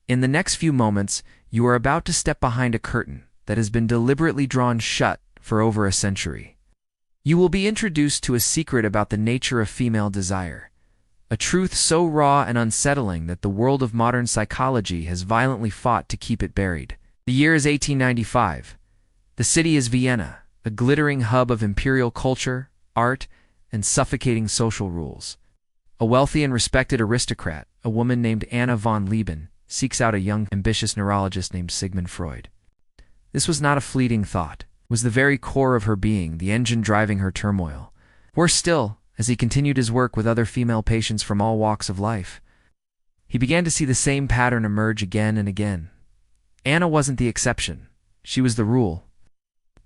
In the next few moments, you are about to step behind a curtain that has been deliberately drawn shut for over a century. You will be introduced to a secret about the nature of female desire, a truth so raw and unsettling that the world of modern psychology has violently fought to keep it buried. The year is 1895. The city is Vienna, a glittering hub of imperial culture, art, and suffocating social rules. A wealthy and respected aristocrat, a woman named Anna von Lieben, seeks out a young, ambitious neurologist named Sigmund Freud. This was not a fleeting thought. It was the very core of her being, the engine driving her turmoil. Worse still, as he continued his work with other female patients from all walks of life, he began to see the same pattern emerge again and again. Anna wasn't the exception. She was the rule.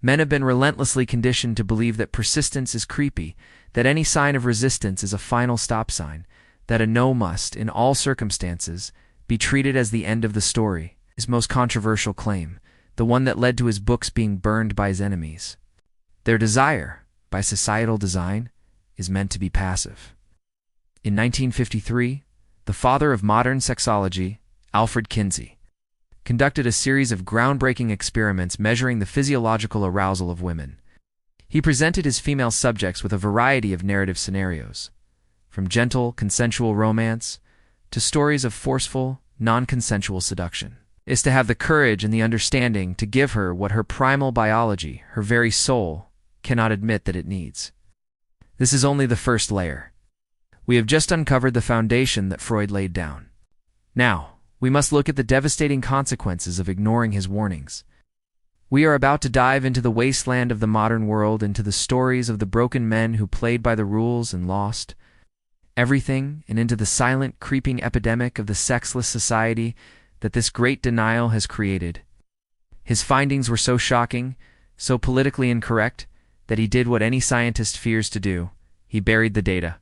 Men have been relentlessly conditioned to believe that persistence is creepy, that any sign of resistance is a final stop sign, that a no must, in all circumstances, be treated as the end of the story. His most controversial claim, the one that led to his books being burned by his enemies. Their desire, by societal design, is meant to be passive. In 1953, the father of modern sexology, Alfred Kinsey, conducted a series of groundbreaking experiments measuring the physiological arousal of women. He presented his female subjects with a variety of narrative scenarios, from gentle, consensual romance to stories of forceful, non-consensual seduction. Is to have the courage and the understanding to give her what her primal biology, her very soul, cannot admit that it needs. This is only the first layer. We have just uncovered the foundation that Freud laid down. Now, we must look at the devastating consequences of ignoring his warnings. We are about to dive into the wasteland of the modern world, into the stories of the broken men who played by the rules and lost everything, and into the silent, creeping epidemic of the sexless society that this great denial has created. His findings were so shocking, so politically incorrect, that he did what any scientist fears to do. He buried the data.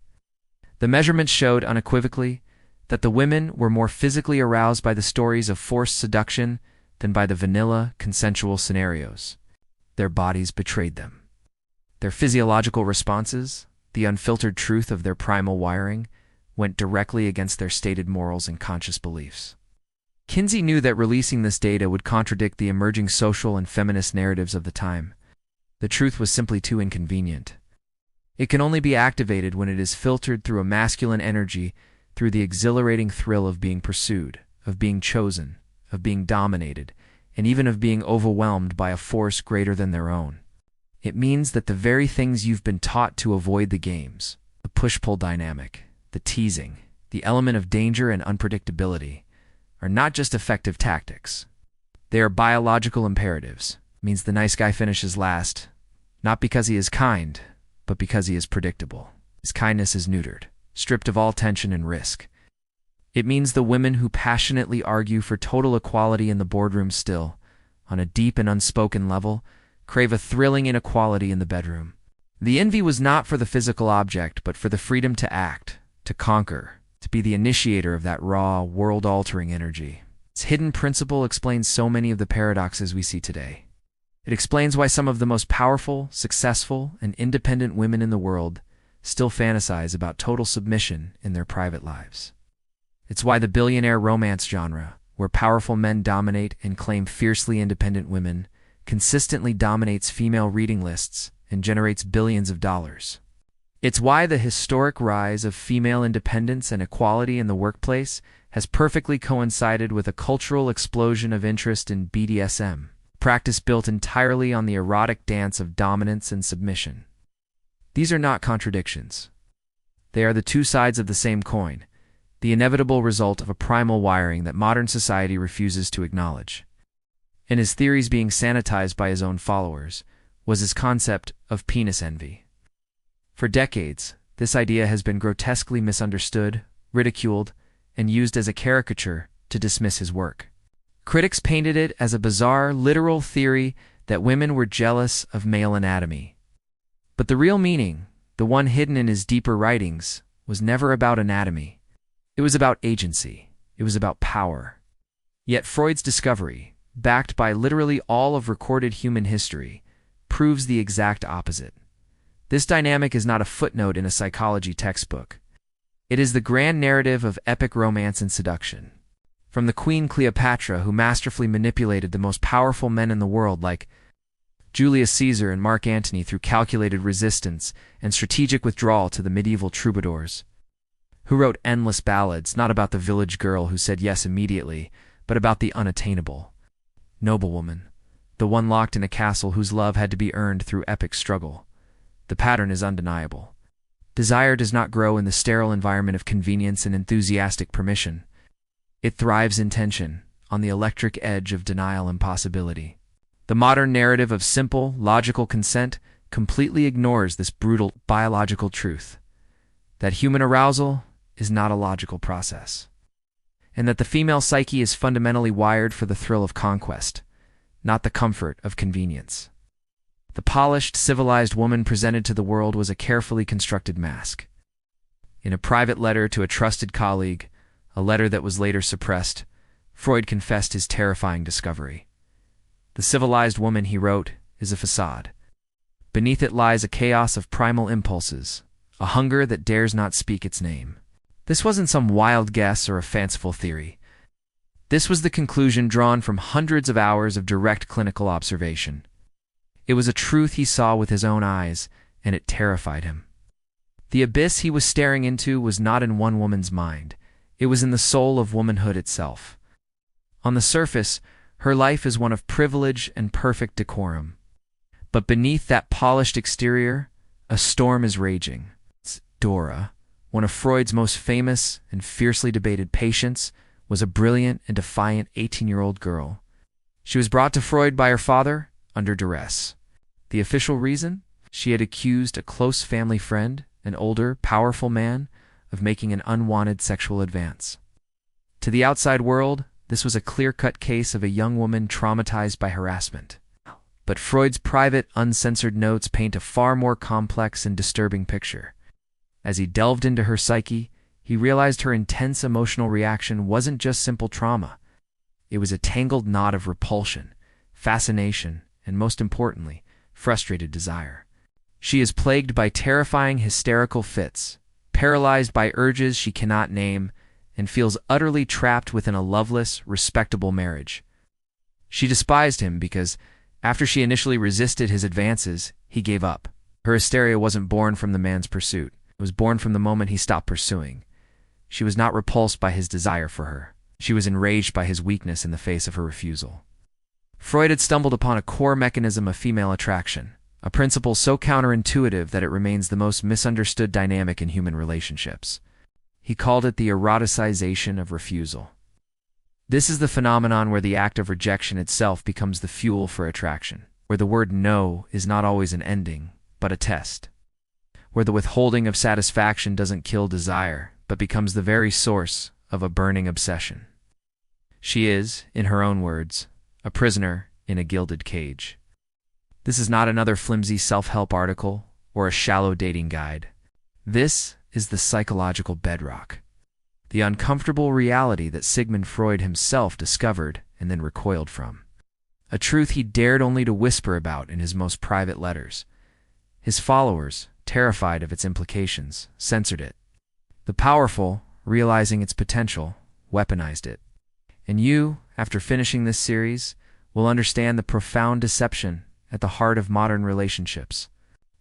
The measurements showed unequivocally that the women were more physically aroused by the stories of forced seduction than by the vanilla, consensual scenarios. Their bodies betrayed them. Their physiological responses, the unfiltered truth of their primal wiring, went directly against their stated morals and conscious beliefs. Kinsey knew that releasing this data would contradict the emerging social and feminist narratives of the time. The truth was simply too inconvenient. It can only be activated when it is filtered through a masculine energy, through the exhilarating thrill of being pursued, of being chosen, of being dominated, and even of being overwhelmed by a force greater than their own. It means that the very things you've been taught to avoid, the games, the push-pull dynamic, the teasing, the element of danger and unpredictability, are not just effective tactics. They are biological imperatives. It means the nice guy finishes last, not because he is kind, but because he is predictable. His kindness is neutered, stripped of all tension and risk. It means the women who passionately argue for total equality in the boardroom still, on a deep and unspoken level, crave a thrilling inequality in the bedroom. The envy was not for the physical object, but for the freedom to act, to conquer, to be the initiator of that raw, world-altering energy. Its hidden principle explains so many of the paradoxes we see today. It explains why some of the most powerful, successful, and independent women in the world still fantasize about total submission in their private lives. It's why the billionaire romance genre, where powerful men dominate and claim fiercely independent women, consistently dominates female reading lists and generates billions of dollars. It's why the historic rise of female independence and equality in the workplace has perfectly coincided with a cultural explosion of interest in BDSM, practice built entirely on the erotic dance of dominance and submission. These are not contradictions. They are the two sides of the same coin, the inevitable result of a primal wiring that modern society refuses to acknowledge. And his theories being sanitized by his own followers was his concept of penis envy. For decades, this idea has been grotesquely misunderstood, ridiculed, and used as a caricature to dismiss his work. Critics painted it as a bizarre, literal theory that women were jealous of male anatomy. But the real meaning, the one hidden in his deeper writings, was never about anatomy. It was about agency. It was about power. Yet Freud's discovery, backed by literally all of recorded human history, proves the exact opposite. This dynamic is not a footnote in a psychology textbook. It is the grand narrative of epic romance and seduction. From the Queen Cleopatra, who masterfully manipulated the most powerful men in the world like Julius Caesar and Mark Antony through calculated resistance and strategic withdrawal, to the medieval troubadours, who wrote endless ballads not about the village girl who said yes immediately, but about the unattainable noblewoman, the one locked in a castle whose love had to be earned through epic struggle. The pattern is undeniable. Desire does not grow in the sterile environment of convenience and enthusiastic permission. It thrives in tension, on the electric edge of denial and possibility. The modern narrative of simple, logical consent completely ignores this brutal biological truth, that human arousal is not a logical process, and that the female psyche is fundamentally wired for the thrill of conquest, not the comfort of convenience. The polished, civilized woman presented to the world was a carefully constructed mask. In a private letter to a trusted colleague, a letter that was later suppressed, Freud confessed his terrifying discovery. The civilized woman, he wrote, is a facade. Beneath it lies a chaos of primal impulses, a hunger that dares not speak its name. This wasn't some wild guess or a fanciful theory. This was the conclusion drawn from hundreds of hours of direct clinical observation. It was a truth he saw with his own eyes, and it terrified him. The abyss he was staring into was not in one woman's mind. It was in the soul of womanhood itself. On the surface, her life is one of privilege and perfect decorum. But beneath that polished exterior, a storm is raging. Dora, one of Freud's most famous and fiercely debated patients, was a brilliant and defiant 18-year-old girl. She was brought to Freud by her father under duress. The official reason? She had accused a close family friend, an older, powerful man, of making an unwanted sexual advance. To the outside world, this was a clear-cut case of a young woman traumatized by harassment. But Freud's private, uncensored notes paint a far more complex and disturbing picture. As he delved into her psyche, he realized her intense emotional reaction wasn't just simple trauma. It was a tangled knot of repulsion, fascination, and most importantly, frustrated desire. She is plagued by terrifying hysterical fits, paralyzed by urges she cannot name, and feels utterly trapped within a loveless, respectable marriage. She despised him because, after she initially resisted his advances, he gave up. Her hysteria wasn't born from the man's pursuit. It was born from the moment he stopped pursuing. She was not repulsed by his desire for her. She was enraged by his weakness in the face of her refusal. Freud had stumbled upon a core mechanism of female attraction, a principle so counterintuitive that it remains the most misunderstood dynamic in human relationships. He called it the eroticization of refusal. This is the phenomenon where the act of rejection itself becomes the fuel for attraction, where the word no is not always an ending, but a test, where the withholding of satisfaction doesn't kill desire, but becomes the very source of a burning obsession. She is, in her own words, a prisoner in a gilded cage. This is not another flimsy self-help article or a shallow dating guide. This is the psychological bedrock, the uncomfortable reality that Sigmund Freud himself discovered and then recoiled from, a truth he dared only to whisper about in his most private letters. His followers, terrified of its implications, censored it. The powerful, realizing its potential, weaponized it. And you, after finishing this series, will understand the profound deception at the heart of modern relationships.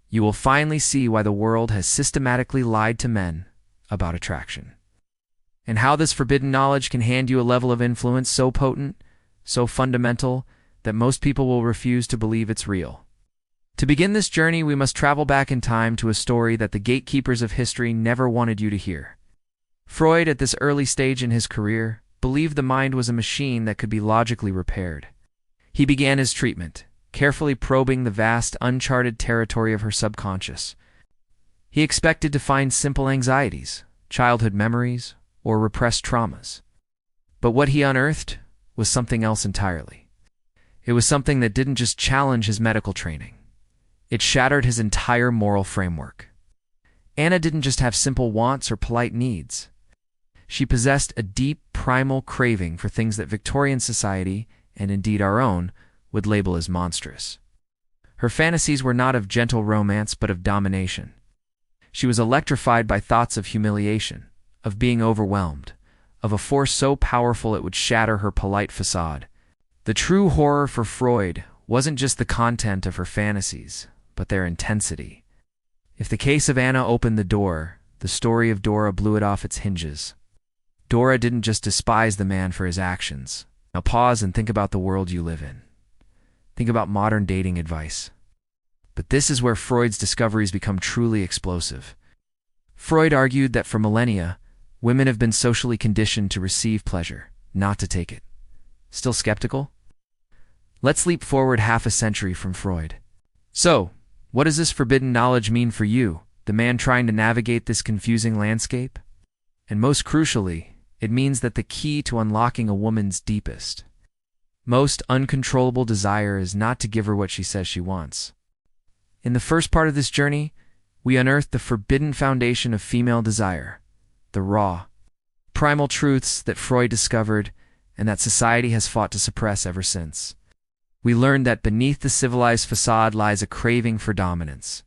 You will finally see why the world has systematically lied to men about attraction, and how this forbidden knowledge can hand you a level of influence so potent, so fundamental, that most people will refuse to believe it's real. To begin this journey, we must travel back in time to a story that the gatekeepers of history never wanted you to hear. Freud, at this early stage in his career, believed the mind was a machine that could be logically repaired. He began his treatment, carefully probing the vast, uncharted territory of her subconscious. He expected to find simple anxieties, childhood memories, or repressed traumas. But what he unearthed was something else entirely. It was something that didn't just challenge his medical training. It shattered his entire moral framework. Anna didn't just have simple wants or polite needs. She possessed a deep, primal craving for things that Victorian society, and indeed our own, would label as monstrous. Her fantasies were not of gentle romance, but of domination. She was electrified by thoughts of humiliation, of being overwhelmed, of a force so powerful it would shatter her polite facade. The true horror for Freud wasn't just the content of her fantasies, but their intensity. If the case of Anna opened the door, the story of Dora blew it off its hinges. Dora didn't just despise the man for his actions. Now pause and think about the world you live in. Think about modern dating advice. But this is where Freud's discoveries become truly explosive. Freud argued that for millennia, women have been socially conditioned to receive pleasure, not to take it. Still skeptical? Let's leap forward half a century from Freud. So, what does this forbidden knowledge mean for you, the man trying to navigate this confusing landscape? And most crucially, it means that the key to unlocking a woman's deepest, most uncontrollable desire is not to give her what she says she wants. In the first part of this journey, we unearth the forbidden foundation of female desire, the raw, primal truths that Freud discovered and that society has fought to suppress ever since. We learned that beneath the civilized facade lies a craving for dominance.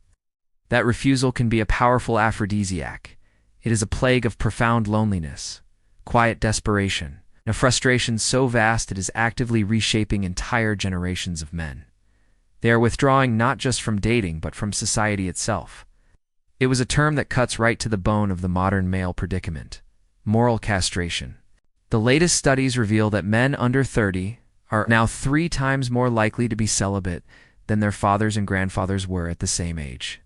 That refusal can be a powerful aphrodisiac. It is a plague of profound loneliness, quiet desperation, and a frustration so vast it is actively reshaping entire generations of men. They are withdrawing not just from dating, but from society itself. It was a term that cuts right to the bone of the modern male predicament: moral castration. The latest studies reveal that men under 30 are now 3 times more likely to be celibate than their fathers and grandfathers were at the same age.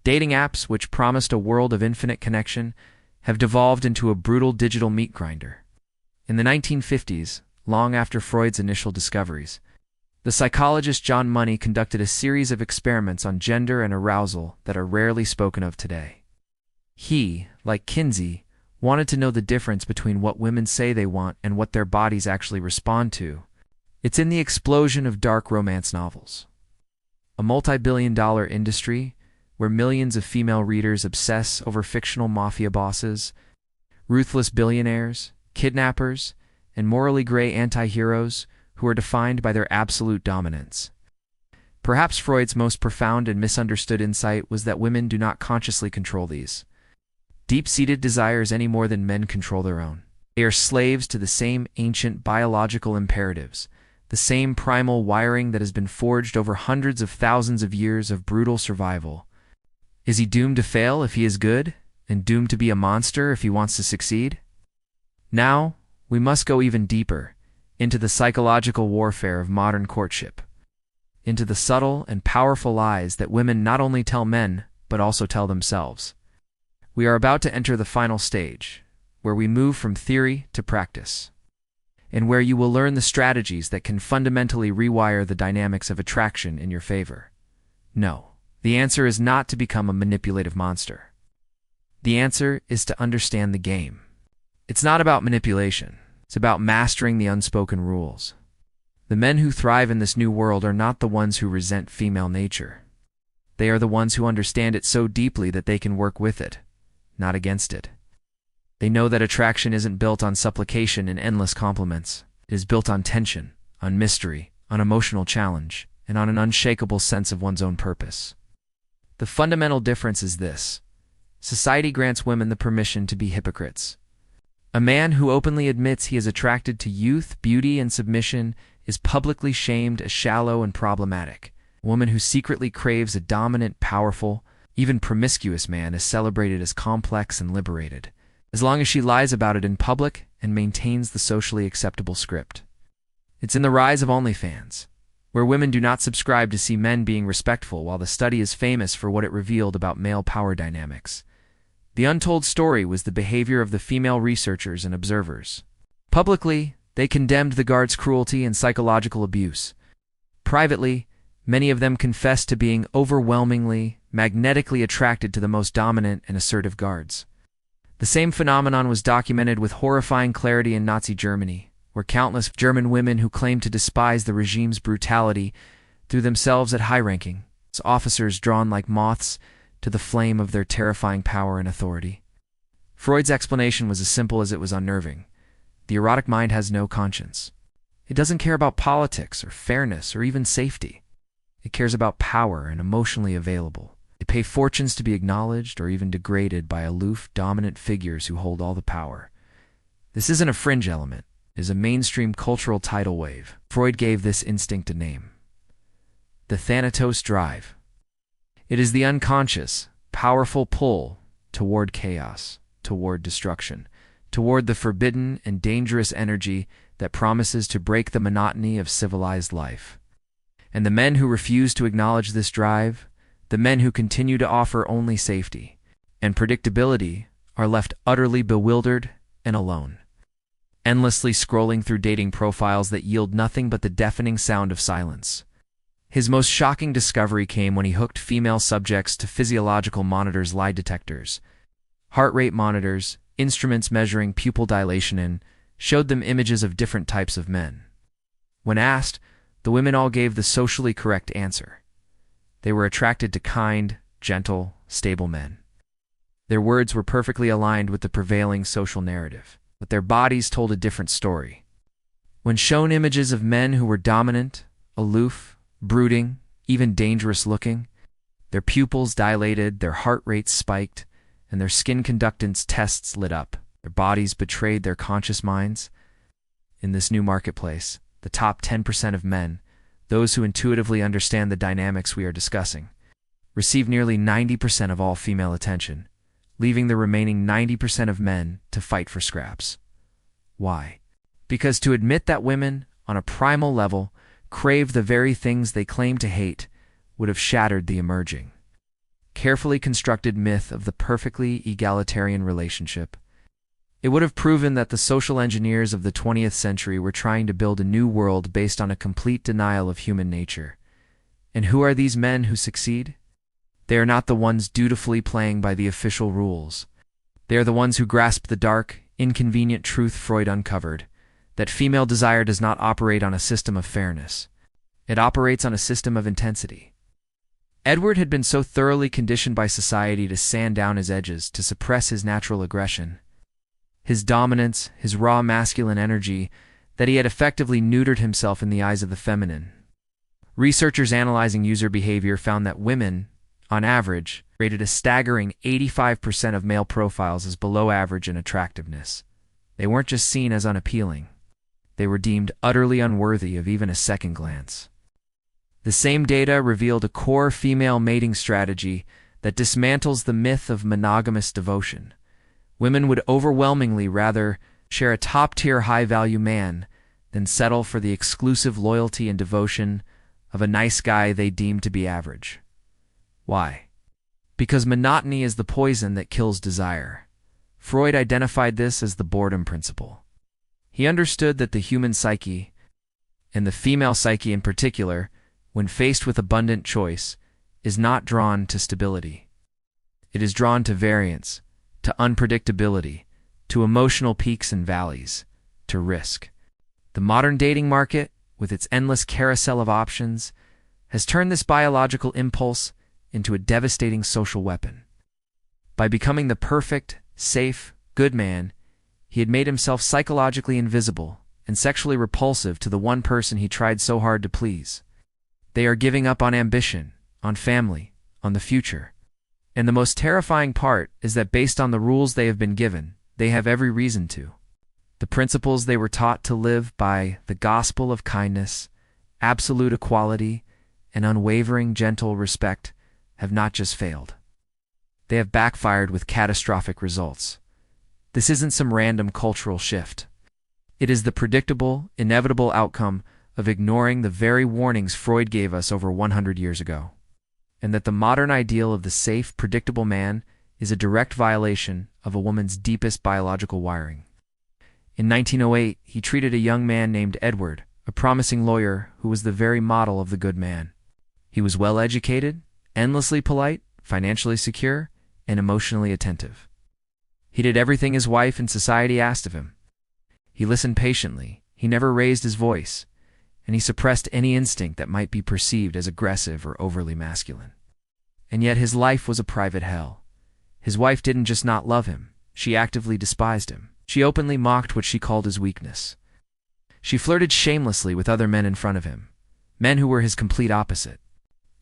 Dating apps, which promised a world of infinite connection, have devolved into a brutal digital meat grinder. In the 1950s, long after Freud's initial discoveries, the psychologist John Money conducted a series of experiments on gender and arousal that are rarely spoken of today. He, like Kinsey, wanted to know the difference between what women say they want and what their bodies actually respond to. It's in the explosion of dark romance novels, a multi-billion-dollar industry where millions of female readers obsess over fictional mafia bosses, ruthless billionaires, kidnappers, and morally gray anti-heroes who are defined by their absolute dominance. Perhaps Freud's most profound and misunderstood insight was that women do not consciously control these deep-seated desires any more than men control their own. They are slaves to the same ancient biological imperatives, the same primal wiring that has been forged over hundreds of thousands of years of brutal survival. Is he doomed to fail if he is good, and doomed to be a monster if he wants to succeed? Now, we must go even deeper, into the psychological warfare of modern courtship, into the subtle and powerful lies that women not only tell men, but also tell themselves. We are about to enter the final stage, where we move from theory to practice, and where you will learn the strategies that can fundamentally rewire the dynamics of attraction in your favor. No, the answer is not to become a manipulative monster. The answer is to understand the game. It's not about manipulation. It's about mastering the unspoken rules. The men who thrive in this new world are not the ones who resent female nature. They are the ones who understand it so deeply that they can work with it, not against it. They know that attraction isn't built on supplication and endless compliments. It is built on tension, on mystery, on emotional challenge, and on an unshakable sense of one's own purpose. The fundamental difference is this: society grants women the permission to be hypocrites. A man who openly admits he is attracted to youth, beauty, and submission is publicly shamed as shallow and problematic. A woman who secretly craves a dominant, powerful, even promiscuous man is celebrated as complex and liberated, as long as she lies about it in public and maintains the socially acceptable script. It's in the rise of OnlyFans, where women do not subscribe to see men being respectful, while the study is famous for what it revealed about male power dynamics. The untold story was the behavior of the female researchers and observers. Publicly, they condemned the guards' cruelty and psychological abuse. Privately, many of them confessed to being overwhelmingly, magnetically attracted to the most dominant and assertive guards. The same phenomenon was documented with horrifying clarity in Nazi Germany, where countless German women who claimed to despise the regime's brutality threw themselves at high-ranking officers drawn like moths to the flame of their terrifying power and authority. Freud's explanation was as simple as it was unnerving. The erotic mind has no conscience. It doesn't care about politics or fairness or even safety. It cares about power and emotionally available. They pay fortunes to be acknowledged or even degraded by aloof, dominant figures who hold all the power. This isn't a fringe element. It is a mainstream cultural tidal wave. Freud gave this instinct a name: the Thanatos drive. It is the unconscious, powerful pull toward chaos, toward destruction, toward the forbidden and dangerous energy that promises to break the monotony of civilized life. And the men who refuse to acknowledge this drive, the men who continue to offer only safety and predictability, are left utterly bewildered and alone, endlessly scrolling through dating profiles that yield nothing but the deafening sound of silence. His most shocking discovery came when he hooked female subjects to physiological monitors, lie detectors, heart rate monitors, instruments measuring pupil dilation, and showed them images of different types of men. When asked, the women all gave the socially correct answer. They were attracted to kind, gentle, stable men. Their words were perfectly aligned with the prevailing social narrative, but their bodies told a different story. When shown images of men who were dominant, aloof, brooding, even dangerous-looking, their pupils dilated, their heart rates spiked, and their skin conductance tests lit up. Their bodies betrayed their conscious minds. In this new marketplace, the top 10% of men, those who intuitively understand the dynamics we are discussing, receive nearly 90% of all female attention, leaving the remaining 90% of men to fight for scraps. Why? Because to admit that women, on a primal level, crave the very things they claim to hate would have shattered the emerging, carefully constructed myth of the perfectly egalitarian relationship. It would have proven that the social engineers of the 20th century were trying to build a new world based on a complete denial of human nature. And who are these men who succeed? They are not the ones dutifully playing by the official rules. They are the ones who grasp the dark, inconvenient truth Freud uncovered, that female desire does not operate on a system of fairness. It operates on a system of intensity. Edward had been so thoroughly conditioned by society to sand down his edges, to suppress his natural aggression, his dominance, his raw masculine energy, that he had effectively neutered himself in the eyes of the feminine. Researchers analyzing user behavior found that women, on average, rated a staggering 85% of male profiles as below average in attractiveness. They weren't just seen as unappealing. They were deemed utterly unworthy of even a second glance. The same data revealed a core female mating strategy that dismantles the myth of monogamous devotion. Women would overwhelmingly rather share a top-tier high-value man than settle for the exclusive loyalty and devotion of a nice guy they deemed to be average. Why? Because monotony is the poison that kills desire. Freud identified this as the boredom principle. He understood that the human psyche, and the female psyche in particular, when faced with abundant choice, is not drawn to stability. It is drawn to variance, to unpredictability, to emotional peaks and valleys, to risk. The modern dating market, with its endless carousel of options, has turned this biological impulse into a devastating social weapon. By becoming the perfect, safe, good man, he had made himself psychologically invisible and sexually repulsive to the one person he tried so hard to please. They are giving up on ambition, on family, on the future. And the most terrifying part is that based on the rules they have been given, they have every reason to. The principles they were taught to live by, the gospel of kindness, absolute equality, and unwavering gentle respect, have not just failed. They have backfired with catastrophic results. This isn't some random cultural shift. It is the predictable, inevitable outcome of ignoring the very warnings Freud gave us over 100 years ago. And that the modern ideal of the safe, predictable man is a direct violation of a woman's deepest biological wiring. In 1908, he treated a young man named Edward, a promising lawyer who was the very model of the good man. He was well-educated, endlessly polite, financially secure, and emotionally attentive. He did everything his wife and society asked of him. He listened patiently, he never raised his voice, and he suppressed any instinct that might be perceived as aggressive or overly masculine. And yet his life was a private hell. His wife didn't just not love him, she actively despised him. She openly mocked what she called his weakness. She flirted shamelessly with other men in front of him, men who were his complete opposite.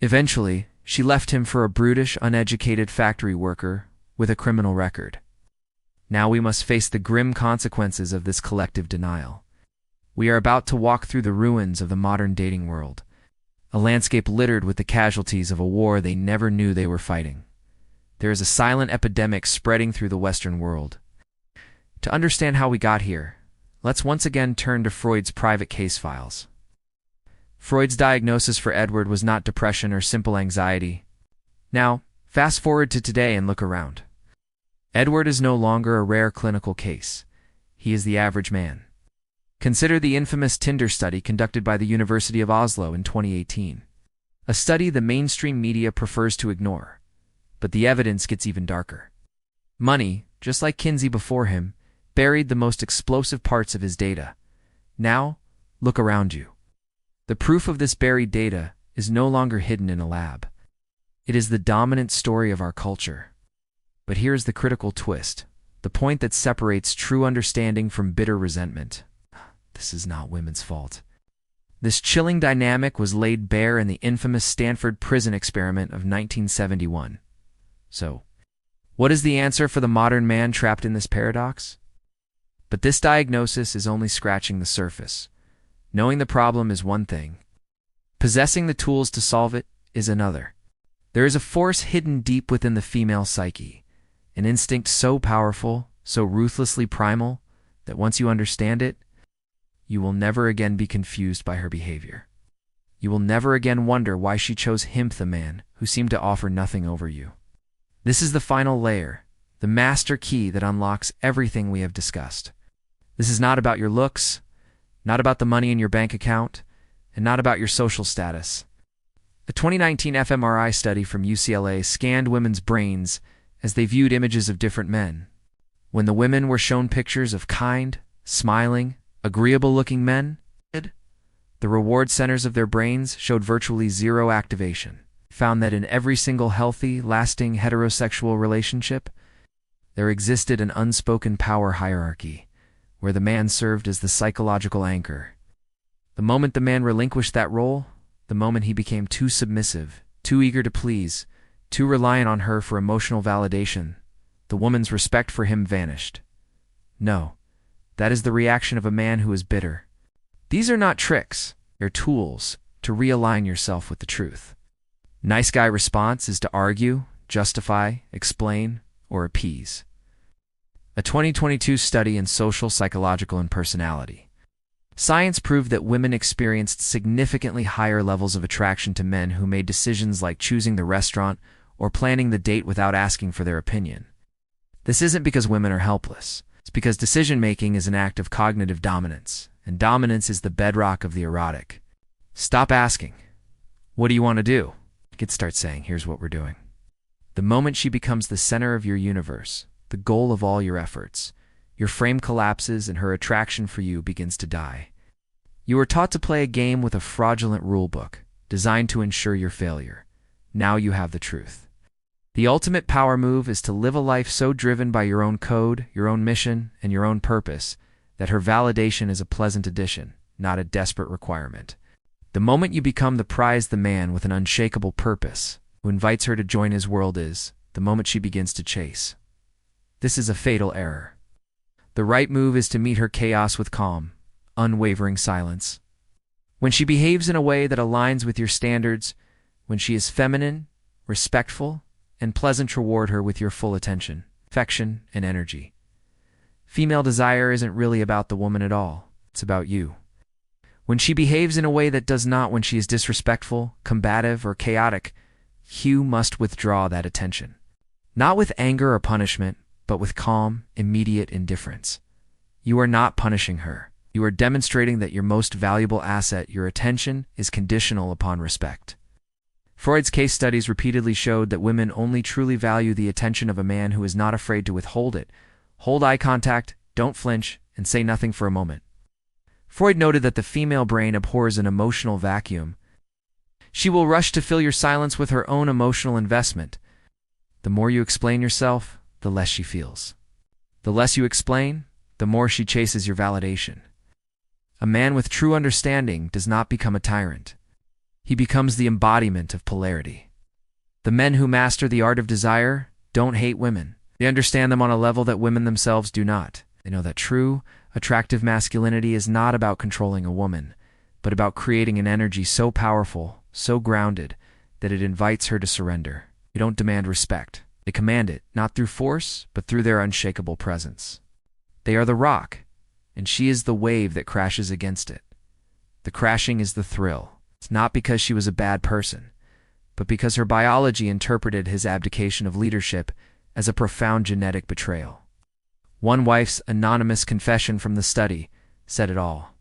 Eventually, she left him for a brutish, uneducated factory worker with a criminal record. Now we must face the grim consequences of this collective denial. We are about to walk through the ruins of the modern dating world, a landscape littered with the casualties of a war they never knew they were fighting. There is a silent epidemic spreading through the Western world. To understand how we got here, let's once again turn to Freud's private case files. Freud's diagnosis for Edward was not depression or simple anxiety. Now, fast forward to today and look around. Edward is no longer a rare clinical case. He is the average man. Consider the infamous Tinder study conducted by the University of Oslo in 2018. A study the mainstream media prefers to ignore. But the evidence gets even darker. Money, just like Kinsey before him, buried the most explosive parts of his data. Now, look around you. The proof of this buried data is no longer hidden in a lab. It is the dominant story of our culture. But here's the critical twist, the point that separates true understanding from bitter resentment. This is not women's fault. This chilling dynamic was laid bare in the infamous Stanford prison experiment of 1971. So, what is the answer for the modern man trapped in this paradox? But this diagnosis is only scratching the surface. Knowing the problem is one thing. Possessing the tools to solve it is another. There is a force hidden deep within the female psyche, an instinct so powerful, so ruthlessly primal, that once you understand it, you will never again be confused by her behavior. You will never again wonder why she chose him, the man who seemed to offer nothing over you. This is the final layer, the master key that unlocks everything we have discussed. This is not about your looks, not about the money in your bank account, and not about your social status. A 2019 fMRI study from UCLA scanned women's brains as they viewed images of different men. When the women were shown pictures of kind, smiling, agreeable-looking men, the reward centers of their brains showed virtually zero activation. Found that in every single healthy, lasting heterosexual relationship, there existed an unspoken power hierarchy, where the man served as the psychological anchor. The moment the man relinquished that role, the moment he became too submissive, too eager to please, too reliant on her for emotional validation, the woman's respect for him vanished. No, that is the reaction of a man who is bitter. These are not tricks, they're tools to realign yourself with the truth. Nice guy response is to argue, justify, explain, or appease. A 2022 study in social, psychological, and personality. Science proved that women experienced significantly higher levels of attraction to men who made decisions like choosing the restaurant or planning the date without asking for their opinion. This isn't because women are helpless. It's because decision-making is an act of cognitive dominance, and dominance is the bedrock of the erotic. Stop asking, "What do you want to do?" Start saying, "Here's what we're doing." The moment she becomes the center of your universe, the goal of all your efforts, your frame collapses and her attraction for you begins to die. You are taught to play a game with a fraudulent rulebook, designed to ensure your failure. Now you have the truth. The ultimate power move is to live a life so driven by your own code, your own mission, and your own purpose, that her validation is a pleasant addition, not a desperate requirement. The moment you become the prize, the man with an unshakable purpose, who invites her to join his world, is the moment she begins to chase. This is a fatal error. The right move is to meet her chaos with calm, unwavering silence. When she behaves in a way that aligns with your standards, when she is feminine, respectful, and pleasant, reward her with your full attention, affection, and energy. Female desire isn't really about the woman at all. It's about you. When she behaves in a way that does not, when she is disrespectful, combative, or chaotic, you must withdraw that attention. Not with anger or punishment, but with calm, immediate indifference. You are not punishing her. You are demonstrating that your most valuable asset, your attention, is conditional upon respect. Freud's case studies repeatedly showed that women only truly value the attention of a man who is not afraid to withhold it. Hold eye contact, don't flinch, and say nothing for a moment. Freud noted that the female brain abhors an emotional vacuum. She will rush to fill your silence with her own emotional investment. The more you explain yourself, the less she feels. The less you explain, the more she chases your validation. A man with true understanding does not become a tyrant. He becomes the embodiment of polarity. The men who master the art of desire don't hate women. They understand them on a level that women themselves do not. They know that true, attractive masculinity is not about controlling a woman, but about creating an energy so powerful, so grounded, that it invites her to surrender. They don't demand respect. They command it, not through force, but through their unshakable presence. They are the rock, and she is the wave that crashes against it. The crashing is the thrill. It's not because she was a bad person, but because her biology interpreted his abdication of leadership as a profound genetic betrayal. One wife's anonymous confession from the study said it all.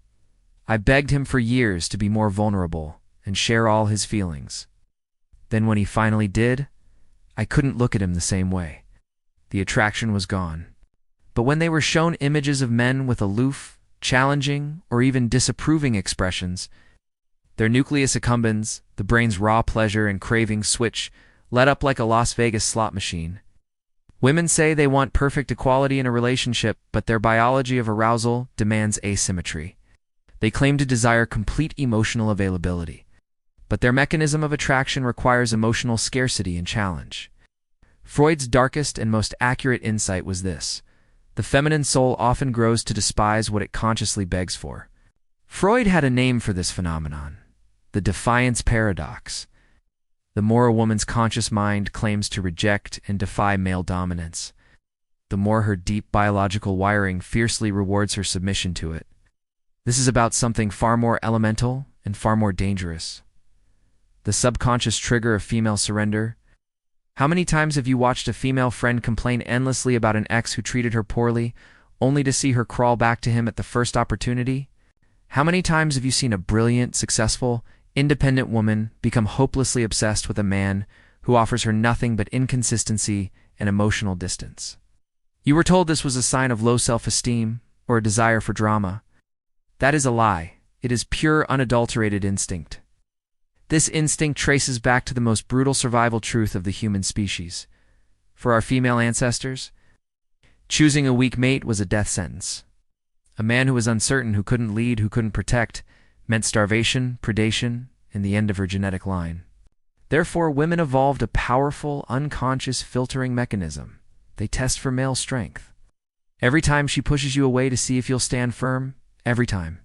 I begged him for years to be more vulnerable and share all his feelings. Then when he finally did, I couldn't look at him the same way. The attraction was gone. But when they were shown images of men with aloof, challenging, or even disapproving expressions, their nucleus accumbens, the brain's raw pleasure and craving switch, lit up like a Las Vegas slot machine. Women say they want perfect equality in a relationship, but their biology of arousal demands asymmetry. They claim to desire complete emotional availability, but their mechanism of attraction requires emotional scarcity and challenge. Freud's darkest and most accurate insight was this: the feminine soul often grows to despise what it consciously begs for. Freud had a name for this phenomenon: the defiance paradox. The more a woman's conscious mind claims to reject and defy male dominance, the more her deep biological wiring fiercely rewards her submission to it. This is about something far more elemental and far more dangerous: the subconscious trigger of female surrender. How many times have you watched a female friend complain endlessly about an ex who treated her poorly, only to see her crawl back to him at the first opportunity? How many times have you seen a brilliant, successful, independent woman become hopelessly obsessed with a man who offers her nothing but inconsistency and emotional distance? You were told this was a sign of low self-esteem or a desire for drama. That is a lie. It is pure, unadulterated instinct. This instinct traces back to the most brutal survival truth of the human species. For our female ancestors, choosing a weak mate was a death sentence. A man who was uncertain, who couldn't lead, who couldn't protect, meant starvation, predation, and the end of her genetic line. Therefore, women evolved a powerful, unconscious filtering mechanism. They test for male strength. Every time she pushes you away to see if you'll stand firm, every time.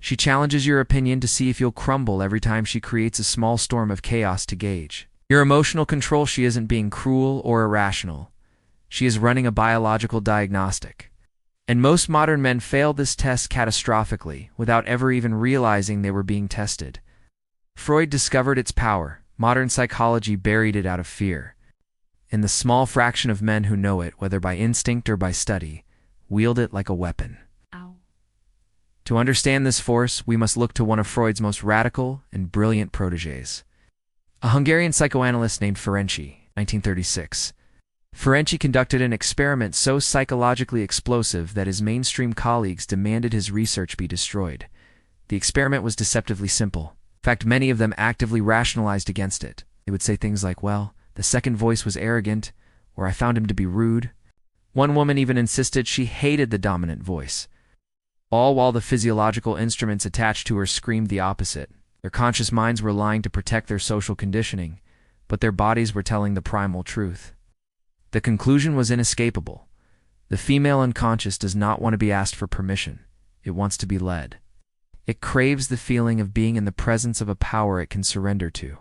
She challenges your opinion to see if you'll crumble every time she creates a small storm of chaos to gauge your emotional control. She isn't being cruel or irrational. She is running a biological diagnostic. And most modern men fail this test catastrophically, without ever even realizing they were being tested. Freud discovered its power. Modern psychology buried it out of fear. And the small fraction of men who know it, whether by instinct or by study, wield it like a weapon. To understand this force, we must look to one of Freud's most radical and brilliant protégés, a Hungarian psychoanalyst named Ferenczi, 1936. Ferenczi conducted an experiment so psychologically explosive that his mainstream colleagues demanded his research be destroyed. The experiment was deceptively simple. In fact, many of them actively rationalized against it. They would say things like, well, the second voice was arrogant, or I found him to be rude. One woman even insisted she hated the dominant voice, all while the physiological instruments attached to her screamed the opposite. Their conscious minds were lying to protect their social conditioning, but their bodies were telling the primal truth. The conclusion was inescapable. The female unconscious does not want to be asked for permission. It wants to be led. It craves the feeling of being in the presence of a power it can surrender to.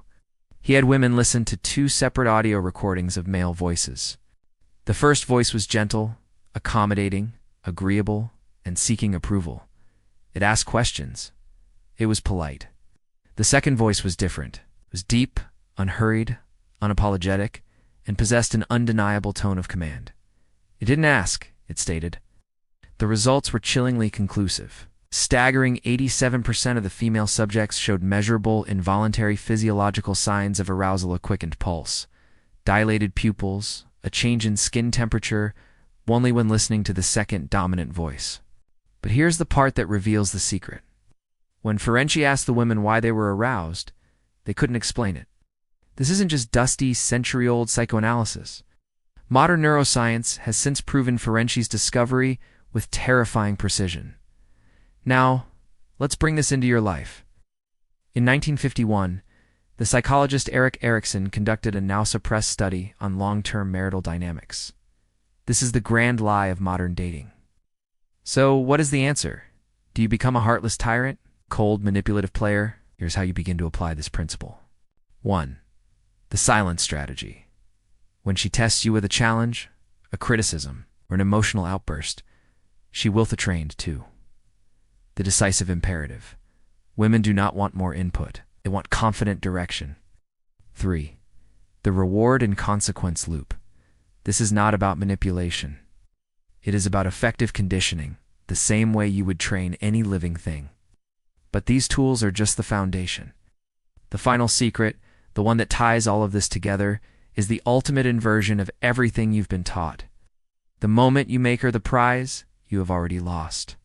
He had women listen to 2 separate audio recordings of male voices. The first voice was gentle, accommodating, agreeable, and seeking approval. It asked questions. It was polite. The second voice was different. It was deep, unhurried, unapologetic, and possessed an undeniable tone of command. It didn't ask, it stated. The results were chillingly conclusive. Staggering 87% of the female subjects showed measurable, involuntary physiological signs of arousal: a quickened pulse, dilated pupils, a change in skin temperature, only when listening to the second dominant voice. But here's the part that reveals the secret. When Ferenczi asked the women why they were aroused, they couldn't explain it. This isn't just dusty, century-old psychoanalysis. Modern neuroscience has since proven Ferenczi's discovery with terrifying precision. Now, let's bring this into your life. In 1951, the psychologist Erik Erikson conducted a now-suppressed study on long-term marital dynamics. This is the grand lie of modern dating. So, what is the answer? Do you become a heartless tyrant? Cold, manipulative player? Here's how you begin to apply this principle. 1. The silence strategy. When she tests you with a challenge, a criticism, or an emotional outburst, she will be trained too. The decisive imperative. Women do not want more input. They want confident direction. 3. The reward and consequence loop. This is not about manipulation. It is about effective conditioning, the same way you would train any living thing. But these tools are just the foundation. The final secret, the one that ties all of this together, is the ultimate inversion of everything you've been taught. The moment you make her the prize, you have already lost.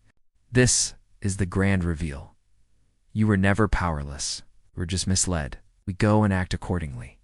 This is the grand reveal. You were never powerless. You were just misled. We go and act accordingly.